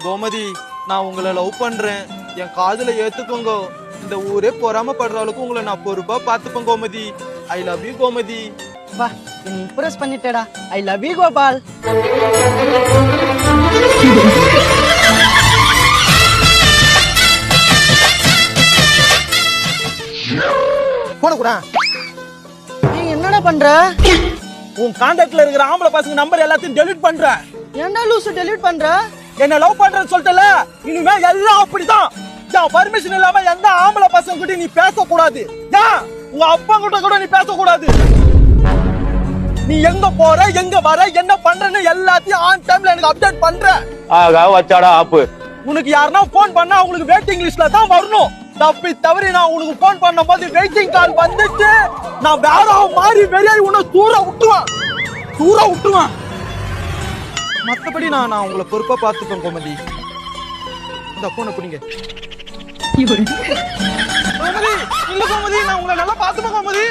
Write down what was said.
கோமதி, நான் உங்களை லவ் பண்றேன், என் காதுல ஏத்துக்கோங்க. இந்த ஊரே பொறாமப்படுற அளவுக்கு உங்களை நான் பொறுப்பா பாத்துப்பேன் Gomathi. I love you Gomathi. வா, நீ இம்ப்ரெஸ் பண்ணிட்டடா. I love you Gopal. போன கூட நீ என்னடா பண்ற? உன் கான்டாக்ட்ல இருக்கிற ஆம்பளை பசங்க நம்பர் எல்லாத்தையும் டெலீட் பண்ற. ஏன்டா லூசு டெலீட் பண்ற? என்ன லவ் பண்றேன்னு சொல்லிட்டல, இனிமே எல்லாம் அப்படிதான். பர்மிஷன் இல்லாம எந்த ஆம்பளை பசங்க கிட்ட நீ பேசக்கூடாது. உங்க அப்பா கிட்ட கூட நீ பேசக்கூடாது. நீ எங்க போற, எங்க வர, என்ன பண்றன்னு எல்லாத்தையும் ஆன் டைம்ல எனக்கு அப்டேட் பண்ற. ஆகா வச்சாடா ஆப்பு. உனக்கு யாருன்னா போன் பண்ணா உங்களுக்கு வெயிட்டிங் லிஸ்ட்ல தான் வரணும். தப்பி தவறி நான் உனக்கு போன் பண்ணும் போது வெயிட்டிங் கால் வந்துட்டு நான் வேற மாதிரி வெளியாகி உன்னை தூர விட்டுருவேன். மத்தபடி நான் உங்களை பொறுப்பா பாத்துப்பேன் கோமதி. இந்த போனை பிடிங்க. கோமதி, இல்ல கோமதி, நான் உங்களை நல்லா பாத்துப்பேன் கோமதி.